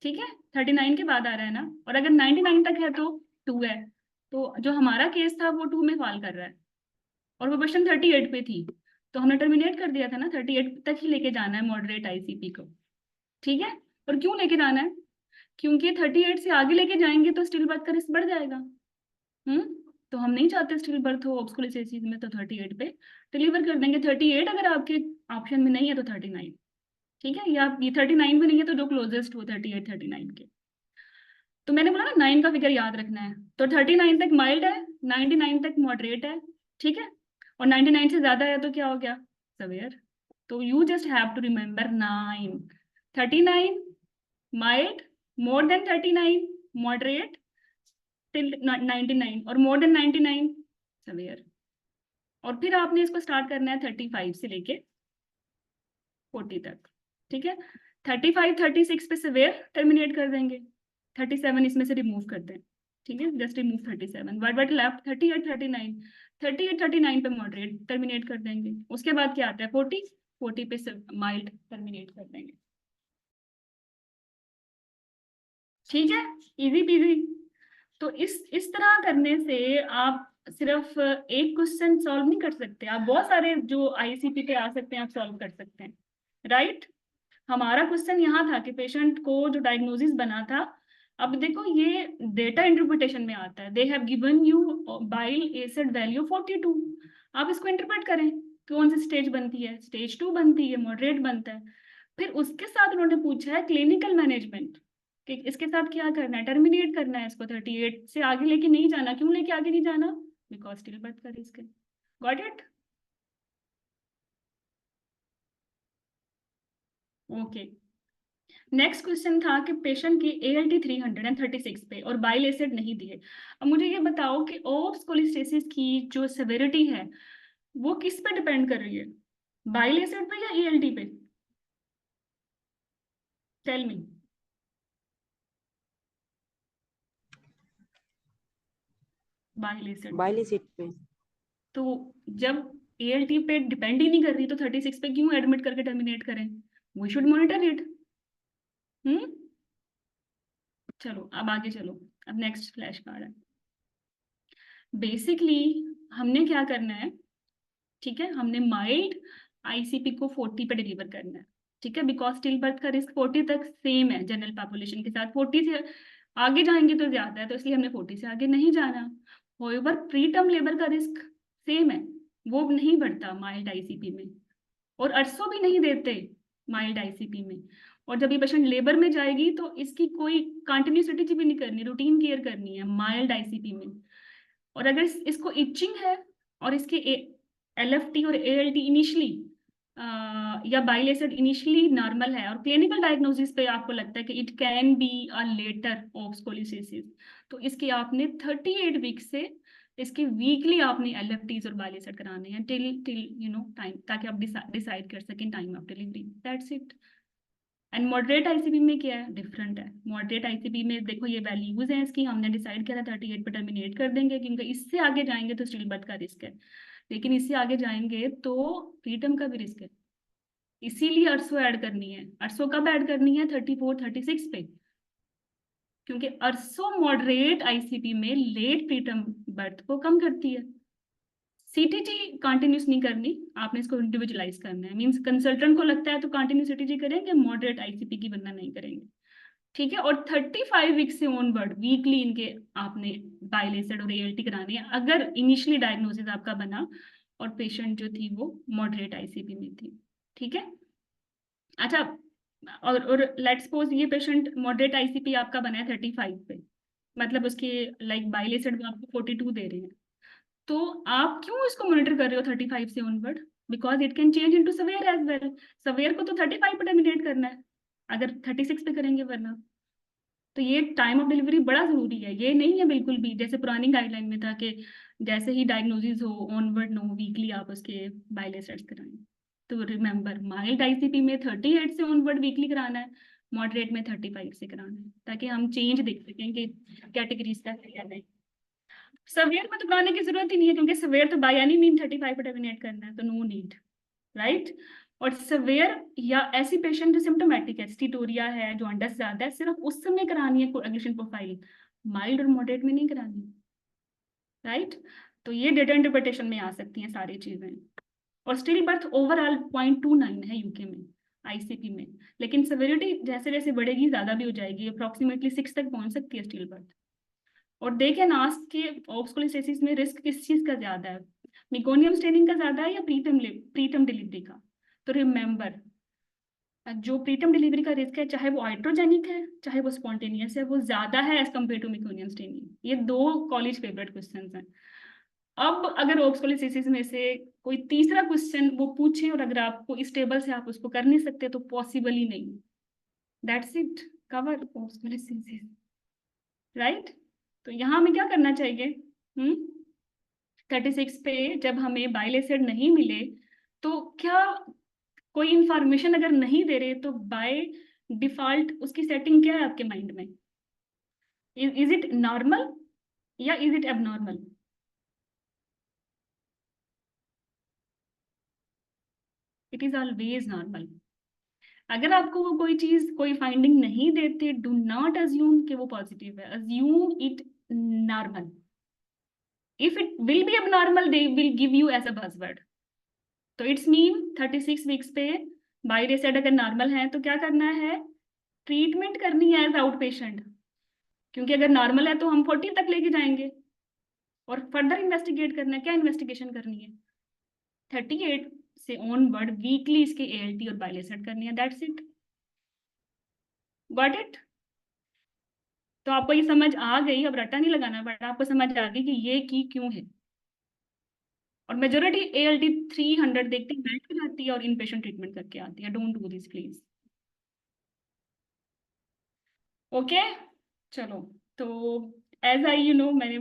ठीक है, 39 के बाद आ रहा है ना, और अगर 99 तक है तो 2 है। तो जो हमारा केस था वो 2 में फॉल कर रहा है, और वो क्वेश्चन 38 पे थी, तो हमने टर्मिनेट कर दिया था ना, 38 तक ही लेके जाना है मॉडरेट आईसीपी को, ठीक है। और क्यों लेके जाना है, क्योंकि 38 से आगे लेके जाएंगे तो स्टिल बर्थ का रिस्क बढ़ जाएगा। तो हम नहीं चाहते स्टिल बर्थ हो ऑब्स्कुलेसिस में, तो 38 पे डिलीवर कर देंगे। 38 अगर आपके ऑप्शन में नहीं है तो 39, ठीक है, या ये 39 में नहीं है तो जो क्लोजेस्ट हो 38 39 के। तो मैंने बोला ना 9 का फिगर याद रखना है, तो 39 तक माइल्ड है, 99 तक मॉडरेट है, ठीक है, और 99 से ज्यादा है तो क्या हो गया, सवेयर। तो you just have to remember 9, 39 mild, more than 39 moderate, till 99 और मोर देन 99 सवेयर। और फिर आपने इसको स्टार्ट करना है 35 से लेके 40 तक, ठीक है। 35 36 पे सवेयर टर्मिनेट कर देंगे, 37 इसमें से रिमूव कर दें, ठीक है, जस्ट रिमूव 37, बट लेफ्ट 38 39, 38 39 पे मॉडरेट टर्मिनेट कर देंगे। उसके बाद क्या आता है 40, 40 पे माइल्ड टर्मिनेट कर देंगे, ठीक है, इजी पीजी। तो इस तरह करने से आप सिर्फ एक क्वेश्चन सॉल्व नहीं कर सकते, आप बहुत सारे जो आईसीपी पे आ सकते हैं आप सॉल्व कर सकते हैं, राइट। हमारा क्वेश्चन यहाँ था कि पेशेंट को जो डायग्नोसिस बना था, अब देखो ये डेटा इंटरप्रिटेशन में आता है, they have given you bile acid value 42, आप इसको इंटरप्रेट करें कौन सी स्टेज बनती है, स्टेज 2 बनती है, मॉडरेट बनता है। फिर उसके साथ उन्होंने पूछा है क्लिनिकल मैनेजमेंट, कि इसके साथ क्या करना है, टर्मिनेट करना है इसको, 38 से आगे लेके नहीं जाना। क्यों लेके आगे नहीं जाना, बिकॉज स्टिल बर्थ का रिस्क है। Got it, okay. Next question था कि पेशेंट की ALT 336 पे और बाइल एसिड नहीं दिए। अब मुझे ये बताओ कि ओप्स कोलिस्टेसिस की जो सेवेरिटी है वो किस पे डिपेंड कर रही है, बाइल एसिड पे या ALT पे, टेल मी। बाइल एसिड पे। बाइल एसिड पे। तो जब ALT पे डिपेंड ही नहीं कर रही तो 36 पे क्यों एडमिट करके टर्मिनेट करें, वी शुड मॉनिटर इट। चलो अब आगे चलो, अब नेक्स्ट फ्लैश कार्ड है। बेसिकली हमने क्या करना है, ठीक है, हमने माइल्ड आईसीपी को 40 पे डिलीवर करना है, ठीक है, बिकॉज स्टिल बर्थ का रिस्क 40 तक सेम है जनरल पॉपुलेशन के साथ, 40 से आगे जाएंगे तो ज्यादा है, तो इसलिए हमने 40 से आगे नहीं जाना। होएवर प्री टर्म लेबर का रिस्क सेम है, वो नहीं बढ़ता माइल्ड आईसीपी में, और 800 भी नहीं देते माइल्ड आईसीपी में। और जब ये पेशेंट लेबर में जाएगी तो इसकी कोई कंटिन्यूसिटी भी नहीं करनी, रूटीन केयर करनी है माइल्ड आईसीपी में। और अगर इसको इचिंग है और इसके LFT और ALT इनिशियली या बाइल एसिड इनिशियली नॉर्मल है और क्लिनिकल डायग्नोसिस पे आपको लगता है कि it can be a letter of कोलिसिस, तो इसके आपने 38 वीक से इसके वीकली आपने LFTs और बाइल एसिड कराने हैं टिल टिल टाइम, ताकि आप डिसाइड कर सकें time of delivery, that's it. And moderate ICP में क्या है, डिफरेंट है। मॉडरेट आईसीपी में देखो ये वैल्यूज हैं इसकी, हमने डिसाइड किया था 38 पे टर्मिनेट कर देंगे, क्योंकि इससे आगे जाएंगे तो स्टिल बर्थ का रिस्क है, लेकिन इससे आगे जाएंगे तो प्रीटर्म का भी रिस्क है, इसीलिए 800 ऐड करनी है। 800 कब ऐड करनी है, 34 36 पे, क्योंकि 800 मॉडरेट आईसीपी में लेट प्रीटर्म बर्थ को कम करती है। CTG कंटिन्यूस नहीं करनी, आपने इसको इंडिविजुअलाइज करना है, मींस कंसल्टेंट को लगता है तो कंटिन्यूस CTG करेंगे, मॉडरेट आईसीपी की वरना नहीं करेंगे, ठीक है। और 35 वीक से ऑनवर्ड वीकली इनके आपने बाइल एसिड और ALT कराने हैं, अगर इनिशियली डायग्नोसिस आपका बना और पेशेंट जो थी वो मॉडरेट आईसीपी में थी, ठीक है। अच्छा, और लेट्स सपोज ये पेशेंट मॉडरेट आईसीपी आपका बना है 35 पे, मतलब उसके लाइक बाइल एसिड में आपको 42 दे रहे हैं, तो आप क्यों इसको मॉनिटर कर रहे हो 35 से onward, because it can change into severe as well. Severe को तो 35 पे टर्मिनेट करना है, अगर 36 पे करेंगे वरना। तो ये टाइम ऑफ डिलीवरी बड़ा जरूरी है, ये नहीं है बिल्कुल भी जैसे पुरानी गाइडलाइन में था कि जैसे ही डायग्नोसिस हो ऑनवर्ड नो वीकली आप उसके बाइल एसिड्स कराएं। तो रिमेंबर माइल्ड आईसीपी में 38 से ऑनवर्ड वीकली कराना है, मॉडरेट में 35 से कराना है, ताकि हम चेंज देख सकें कि कैटेगरीज का है या नहीं। सवेयर में तो कराने की जरूरत ही नहीं है, क्योंकि सवेयर तो बाय एनी मीन 35 पर टर्मिनेट करना है, तो नो नीड, राइट। और सवेयर या ऐसी पेशेंट जो सिम्टोमेटिक है, स्टीटोरिया है, जॉन्डिस ज्यादा है, सिर्फ उस समय करानी है कोएगुलेशन प्रोफाइल, माइल्ड और मॉडरेट में नहीं करानी, राइट। तो ये डेटा इंटरप्रिटेशन में आ सकती हैं सारी चीजें। और स्टिल बर्थ ओवरऑल 0.29 है यूके में, आईसीपी में, लेकिन सेवेरिटी जैसे जैसे बढ़ेगी ज्यादा भी हो जाएगी, अप्रोक्सीमेटली 6 तक पहुंच सकती है स्टिल बर्थ। और दे कैन आस्क के ऑक्सकोलिसिस में रिस्क किस चीज का ज्यादा है, मेकोनियम स्टेनिंग का ज्यादा है या प्रीटर्म डिलीवरी का। तो रिमेंबर, जो प्रीटर्म डिलीवरी का रिस्क है, चाहे वो आइट्रोजेनिक है चाहे वो स्पॉन्टेनियस है, वो ज्यादा है as compare to meconium staining. ये 2 कॉलेज फेवरेट क्वेश्चंस हैं। अब अगर ऑक्सकोलिसिस में से कोई तीसरा क्वेश्चन वो पूछे और अगर आपको इस टेबल से आप उसको कर नहीं सकते, तो पॉसिबल ही नहीं। दैट्स इट, कवर ऑक्सकोलिसिस, राइट। तो यहाँ हमें क्या करना चाहिए, 36 पे जब हमें बाइल एसिड नहीं मिले, तो क्या कोई इंफॉर्मेशन अगर नहीं दे रहे, तो बाय डिफॉल्ट उसकी सेटिंग क्या है आपके माइंड में, इज इट नॉर्मल या is it abnormal. It is always normal. अगर आपको वो कोई चीज कोई फाइंडिंग नहीं देते, डू नॉट अज्यूम कि वो पॉजिटिव है, assume it normal. If it will be abnormal, they will give you as a buzzword. तो इट्स मीन 36 वीक्स पे बाइल एसिड अगर नॉर्मल है तो क्या करना है, ट्रीटमेंट करनी है एज आउट पेशेंट, क्योंकि अगर नॉर्मल है तो हम 40 तक लेके जाएंगे और फर्दर इन्वेस्टिगेट करना है। क्या इन्वेस्टिगेशन करनी है, 38 से ऑनवर्ड वीकली इसके एएलटी और बाइल एसिड करनी है, दैट्स इट। Got it. तो आपको ये समझ आ गई, अब रट्टा नहीं लगाना पड़ा, आपको समझ आ गई कि ये की क्यों है। और मेजोरिटी एएलटी 300 देखते ही बैठ के जाती है और इन पेशेंट ट्रीटमेंट करके आती है। Don't do this please. Okay, चलो। तो एज आई मैंने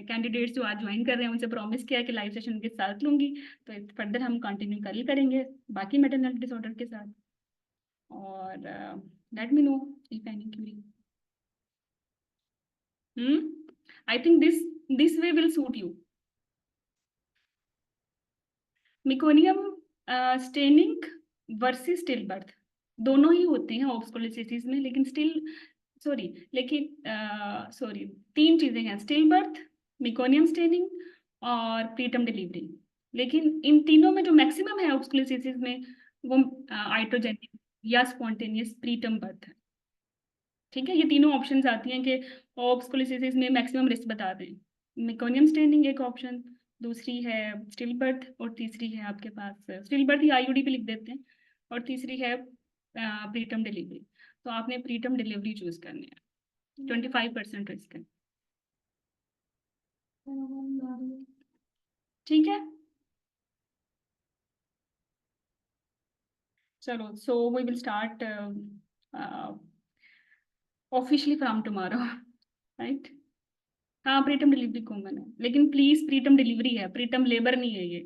कैंडिडेट्स जो आज ज्वाइन कर रहे हैं उनसे प्रॉमिस किया कि लाइव सेशन के साथ लूंगी, तो फर्दर हम कंटिन्यू कल करेंगे बाकी मेंटल हेल्थ डिसऑर्डर के साथ। और let me know if any query. I think this way will suit you. Meconium staining versus still birth दोनों ही होते हैं ऑब्स्कुलोसिस में, लेकिन सॉरी 3 चीजें हैं, स्टिल बर्थ, मेकोनियम स्टेनिंग और प्रीटर्म डिलीवरी। लेकिन इन तीनों में जो मैक्सिमम है ऑब्स्कुलोसिस में वो आइट्रोजेनिक या स्पॉन्टेनियस प्रीटर्म बर्थ है। ठीक है, ये तीनों ऑप्शंस आती हैं कि ऑब्स्कुलोसिस में मैक्सिमम रिस्क बता दें। मेकोनियम स्टेनिंग एक ऑप्शन, दूसरी है स्टिल बर्थ, और तीसरी है आपके पास स्टिल बर्थ या आईयूडी पे लिख देते हैं, और तीसरी है प्रीटर्म डिलीवरी। तो आपने प्रीटर्म डिलीवरी चूज करनी है, 25% रिस्क है। ठीक है, चलो। So we will start officially from tomorrow, right. हाँ, प्रीटर्म डिलीवरी कॉमन है, लेकिन प्लीज प्रीटर्म डिलीवरी है, प्रीटर्म लेबर नहीं है ये,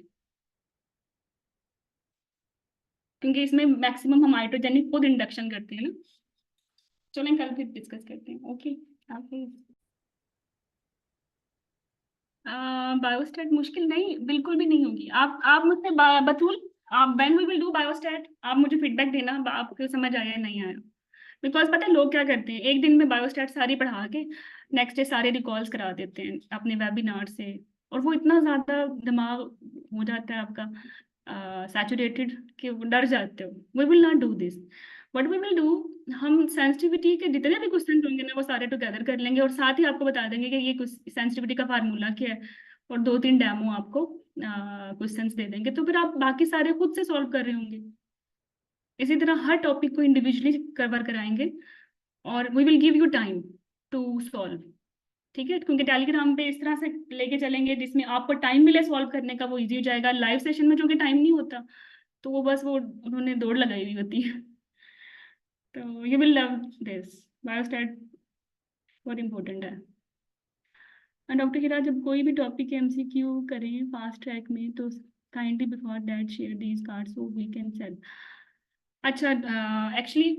क्योंकि इसमें मैक्सिमम हम हाइड्रोजेनिक खुद इंडक्शन करते हैं ना। चलें कल फिर डिस्कस करते हैं। ओके, आप बायोस्टैट मुश्किल नहीं, बिल्कुल भी नहीं होगी। आप मुझसे बतूल, आप when we will do biostat आप मुझे फीडबैक देना आपको समझ आया या नहीं आया। बिकॉज पता है लोग क्या करते हैं, एक दिन में बायोस्टैट सारी पढ़ा के नेक्स्ट डे सारे रिकॉल्स करा देते हैं अपने वेबिनार से, और वो इतना ज्यादा दिमाग हो जाता है आपका सैचुरेटेड कि वो डर जाते हो। We will not do this. What we will do, हम सेंसिटिविटी के जितने भी क्वेश्चन होंगे ना वो सारे टुगेदर कर लेंगे, और साथ ही आपको बता देंगे कि ये सेंसिटिविटी का फार्मूला क्या है, और 2-3 डेमो आपको क्वेश्चंस दे देंगे, तो फिर आप बाकी सारे खुद से सॉल्व कर रहे होंगे। इसी तरह हर टॉपिक को इंडिविजुअली कवर कराएंगे, और we will give you time to solve. ठीक है, क्योंकि टेलीग्राम पे इस तरह से लेके चलेंगे जिसमें आपको टाइम मिले सॉल्व करने का, वो इजी हो जाएगा। लाइव सेशन में जो कि टाइम नहीं होता, तो वो बस वो उन्होंने दौड़ लगाई हुई होती है। तो you will love this, biostat बहुत इंपॉर्टेंट है। डॉक्टर हिरा, जब कोई भी टॉपिक के एमसीक्यू करें फास्ट ट्रैक में, तो kindly before that share these card so we can sell. अच्छा, actually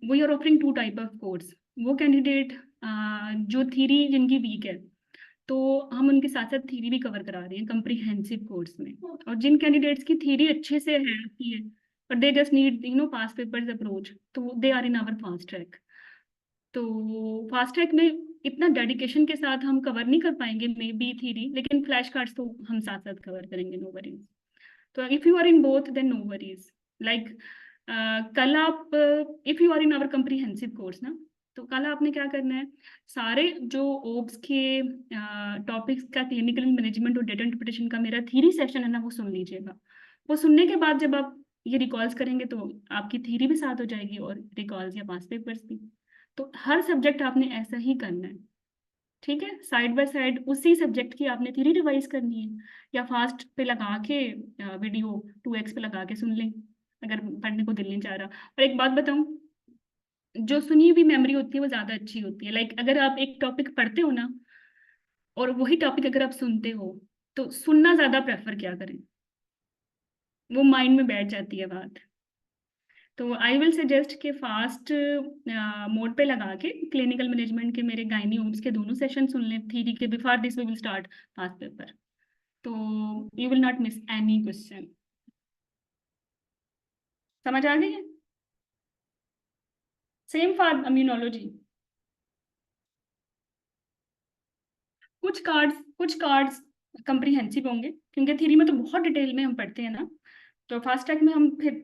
we are offering two type of course. वो कैंडिडेट जो थीरी जिनकी वीक है, तो हम उनके साथ साथ थीरी भी कवर करा रहे हैं कम्प्रीहेंसिव कोर्स में। और जिन कैंडिडेट्स की थीरी अच्छे से है आती है, but they just need pass papers approach, तो they are in our fast track. तो फास्ट ट्रैक में इतना डेडिकेशन के साथ हम कवर नहीं कर पाएंगे मे बी थीरी, लेकिन फ्लैश कार्ड्स तो हम साथ साथ कवर करेंगे, नो वरीज। तो if you are in both then no worries. Like कल आप, if you are in our comprehensive course ना, तो कल आपने क्या करना है, सारे जो ओब्स के टॉपिक्स का क्लिनिकल मैनेजमेंट और डेटा इंटरप्रिटेशन का मेरा थीरी सेशन है ना, वो सुन लीजिएगा। वो सुनने के बाद जब आप ये रिकॉल्स करेंगे तो आपकी थीरी भी साथ हो जाएगी और रिकॉल्स या पास पेपर्स भी। तो हर सब्जेक्ट आपने ऐसा ही करना है, ठीक है। साइड बाय साइड उसी सब्जेक्ट की आपने थ्योरी रिवाइज करनी है, या फास्ट पे लगा के वीडियो 2x पे लगा के सुन लें अगर पढ़ने को दिल नहीं चाह रहा। और एक बात बताऊं, जो सुनी हुई मेमोरी होती है वो ज्यादा अच्छी होती है। लाइक अगर आप एक टॉपिक पढ़ते हो ना, और वही टॉपिक अगर आप सुनते हो, तो सुनना ज्यादा प्रेफर क्या करें, वो माइंड में बैठ जाती है बात। तो आई विल सजेस्ट कि फास्ट मोड पे लगा के क्लिनिकल मैनेजमेंट के मेरे गायनी ओम्स के दोनों सेशन सुन लें थ्योरी के, before this we will start fast paper. तो you will not miss any question. समझ आ गई है? Same for immunology. कुछ कार्ड्स कंप्रीहेंसिव होंगे, क्योंकि थ्योरी में तो बहुत डिटेल में हम पढ़ते हैं ना, तो फास्ट ट्रैक में हम फिर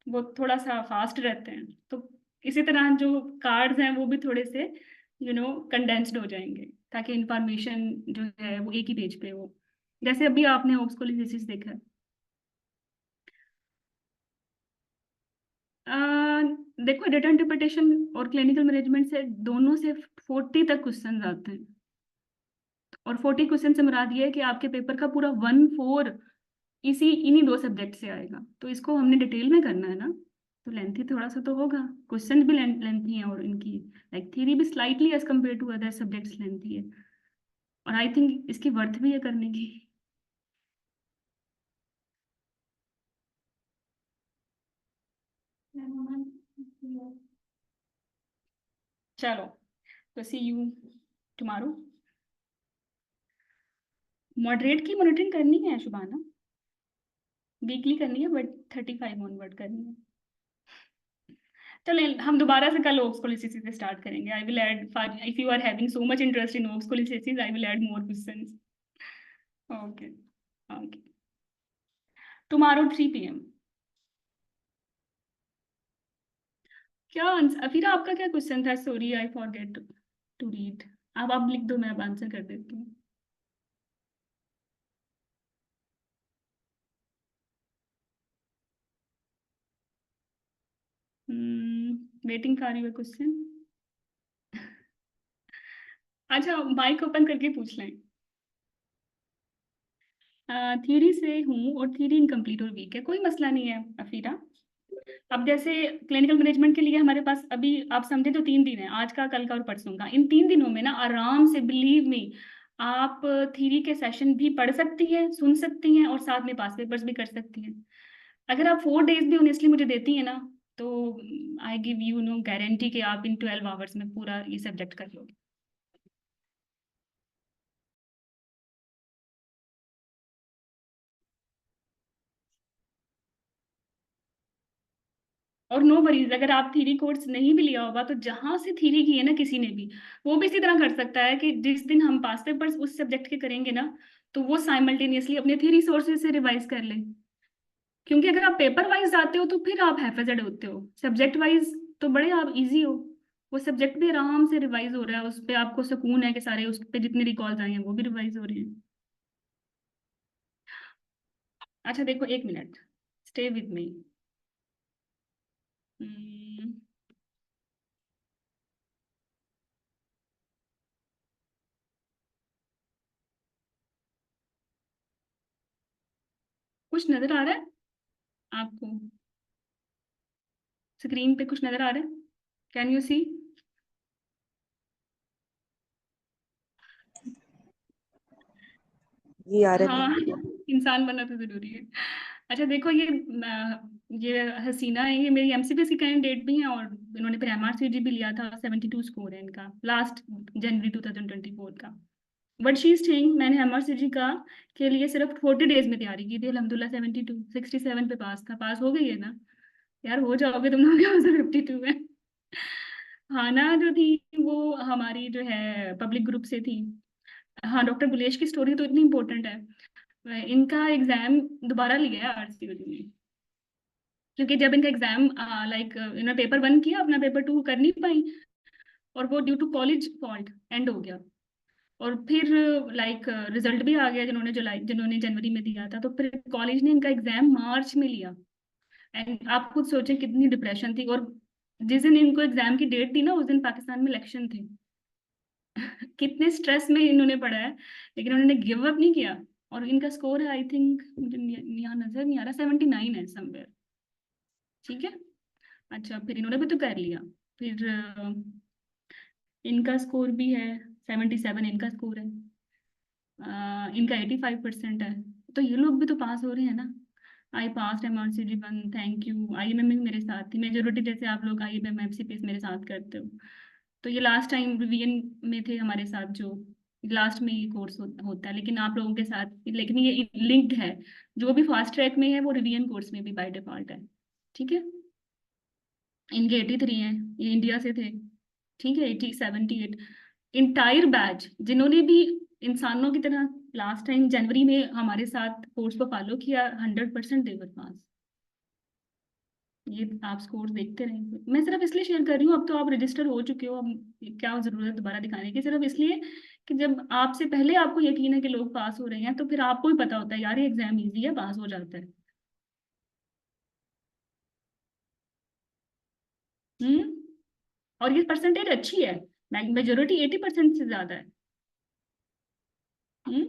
वो थोड़ा सा फास्ट रहते हैं। तो इसी तरह जो कार्ड्स हैं वो भी थोड़े से कंडेंस्ड हो जाएंगे, ताकि इंफॉर्मेशन जो है वो एक ही पेज पे हो। जैसे अभी आपने ऑब्स्कुलोसिस देखा है, देखो डेटा इंटरप्रिटेशन और क्लिनिकल मैनेजमेंट से दोनों से 40 तक क्वेश्चन आते हैं। और 40 क्वेश्चन से मुराद ये है कि आपके पेपर का पूरा 1/4 इन्हीं दो सब्जेक्ट से आएगा। तो इसको हमने डिटेल में करना है ना, तो लेंथी थोड़ा सा तो होगा, क्वेश्चन भी लेंथी हैं, और इनकी लाइक थ्योरी भी slightly as compare to other subjects lengthy है। और आई थिंक इसकी वर्थ भी है करने की। चलो, तो सी यू टुमारो। मॉडरेट की मॉनिटरिंग करनी है शुभाना, वीकली करनी है, बट 35 ऑनवर्ड करनी है। चलो हम दोबारा से कल ओक्स कोलिसिस से स्टार्ट करेंगे। I will add, if you are having so much interest in obs कोलिसिस, I will add more questions. Okay, okay. Tomorrow 3 PM। क्या आंसर, फिर आपका क्या क्वेश्चन था? Sorry I forget to read. अब आप लिख दो, मैं अब आंसर कर देती हूँ। Waiting for your question. अच्छा, माइक ओपन करके पूछ लें। थ्योरी से हूँ और थ्योरी इनकम्प्लीट और वीक है, कोई मसला नहीं है अफीरा। अब जैसे क्लिनिकल मैनेजमेंट के लिए हमारे पास अभी आप समझे तो 3 दिन है, आज का, कल का और परसों का। इन 3 दिनों में ना आराम से, बिलीव मी, आप थ्योरी के सेशन भी पढ़ सकती हैं, सुन सकती हैं, और साथ में पास पेपर्स भी कर सकती हैं। अगर आप 4 days भी ऑनेस्टली मुझे देती हैं ना, तो I give you know guarantee कि आप इन 12 आवर्स में पूरा ये सब्जेक्ट कर लोगे। और नो वरीज, अगर आप थ्योरी कोर्स नहीं भी लिया होगा, तो जहां से थ्योरी की है ना किसी ने भी, वो भी इसी तरह कर सकता है कि जिस दिन हम पास पेपर्स उस सब्जेक्ट के करेंगे ना, तो वो साइमल्टेनियसली अपने थ्योरी सोर्सेज से रिवाइज कर ले। क्योंकि अगर आप पेपर वाइज जाते हो तो फिर आप हैफेजेड होते हो, सब्जेक्ट वाइज तो बड़े आप इजी हो। वो सब्जेक्ट भी आराम से रिवाइज हो रहा है, उस पर आपको सुकून है कि सारे उस पर जितने रिकॉल्स आए हैं वो भी रिवाइज हो रहे हैं। अच्छा देखो, 1 मिनट, स्टे विद मी। कुछ नजर आ रहा है आपको? स्क्रीन पे कुछ नजर आ रहा है? Can you see? जी आ रहा है। हाँ, इंसान बनना तो जरूरी है। अच्छा देखो, ये हसीना है, ये मेरी एमसीपीएस की कैंडिडेट भी हैं, और इन्होंने फिर एमआरसीजी भी लिया था। 72 स्कोर है इनका लास्ट जनवरी 2024 का। बट शी इज थिंक मैंने एमआरसीजी का के लिए सिर्फ 40 डेज में तैयारी की थी, अल्हम्दुलिल्लाह 72 67 पे पास था। पास हो गई है ना यार, हो जाओगे तुम लोग, 52 में। हाँ ना, जो थी वो हमारी जो है पब्लिक ग्रुप से थी। हाँ, डॉक्टर बुलेश की स्टोरी तो इतनी इंपॉर्टेंट है। इनका एग्जाम दोबारा लिया है आरसीओजी ने, क्योंकि जब इनका एग्जाम लाइक इन्होंने पेपर 1 किया, अपना पेपर 2 कर नहीं पाई, और वो due to college fault and हो गया। और फिर लाइक रिजल्ट भी आ गया, जिन्होंने जनवरी में दिया था, तो फिर कॉलेज ने इनका एग्जाम मार्च में लिया। एंड आप खुद सोचें कितनी डिप्रेशन थी। और जिस दिन इनको एग्जाम की डेट थी ना, उस दिन पाकिस्तान में इलेक्शन थे। कितने स्ट्रेस में इन्होंने पढ़ा है, लेकिन उन्होंने गिव अप नहीं किया। और इनका स्कोर है, आई थिंक मुझे यहाँ नजर नहीं आ रहा, 79 है समवेयर। ठीक है। अच्छा, फिर इन्होंने भी तो कर लिया। फिर इनका स्कोर भी है 77, इनका स्कोर है। इनका 85% है। तो ये लोग भी तो पास हो रहे हैं ना। आई पास एमआरसीजी 1, थैंक यू। आईएमएम भी मेरे साथ थी मेजोरिटी, जैसे आप लोग आईएमएम एफसीपीएस मेरे साथ करते हो। तो ये लास्ट टाइम रिवीजन में थे हमारे साथ, जो लास्ट में ये कोर्स होता है, लेकिन आप लोगों के साथ, लेकिन ये लिंक्ड है। जो भी फास्ट ट्रैक में है वो रिवीजन कोर्स में भी बाय डिफॉल्ट है। ठीक है। इनके 83 हैं, ये इंडिया से थे। ठीक है, 78 इंटायर बैच, जिन्होंने भी इंसानों की तरह लास्ट टाइम जनवरी में हमारे साथ कोर्स को फॉलो किया, 100% देवर पास। ये आप स्कोर देखते रहेंगे, मैं सिर्फ इसलिए शेयर कर रही हूँ, अब तो आप रजिस्टर हो चुके हो, अब क्या जरूरत है दोबारा दिखाने की। सिर्फ इसलिए कि जब आपसे पहले आपको यकीन है कि लोग पास हो रहे हैं, तो फिर आपको ही पता होता है यार ये एग्जाम इजी है, पास हो जाता है। हम्म। और ये परसेंटेज अच्छी है, मेजोरिटी 80% से ज्यादा है। हम्म।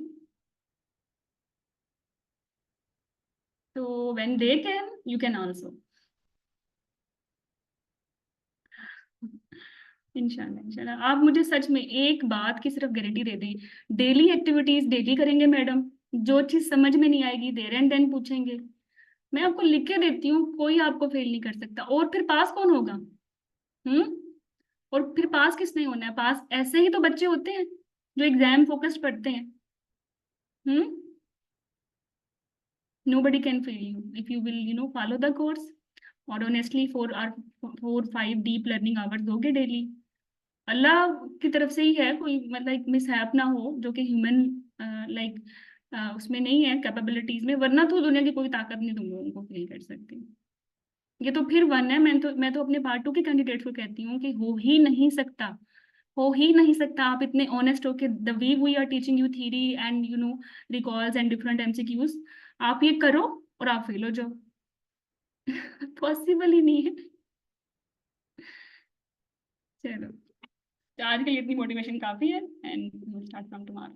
तो when they can, you can also. इंशाल्लाह इंशाल्लाह। आप मुझे सच में एक बात की सिर्फ गारंटी दे दी, डेली एक्टिविटीज डेली करेंगे मैडम। जो चीज समझ में नहीं आएगी देर एंड देन पूछेंगे। मैं आपको लिख के देती हूँ, कोई आपको फेल नहीं कर सकता। और फिर पास कौन होगा? हम्म। और फिर पास किसने होना है? पास ऐसे ही तो बच्चे होते हैं जो एग्जाम फोकस्ड पढ़ते हैं। हम्म। nobody can fail you if you will follow the course। और honestly 4 or 5 deep learning hours दोगे डेली। अल्लाह की तरफ से ही है, कोई मतलब मिसहैप ना हो, जो कि ह्यूमन लाइक उसमें नहीं है कैपेबिलिटीज में, वरना तो दुनिया की कोई ताकत नहीं तुम लोगों को फेल कर सकती। ये तो फिर वन है। मैं तो अपने पार्ट 2 के कैंडिडेट को कहती हूँ कि हो ही नहीं सकता, हो ही नहीं सकता। आप इतने ऑनेस्ट हो कि the way we are teaching you theory and recalls and different MCQs, आप ये करो और आप फेल हो जाओ। पॉसिबल ही नहीं है। चलो, तो आज के लिए इतनी मोटिवेशन काफी है, एंड स्टार्ट फ्रॉम टुमारो।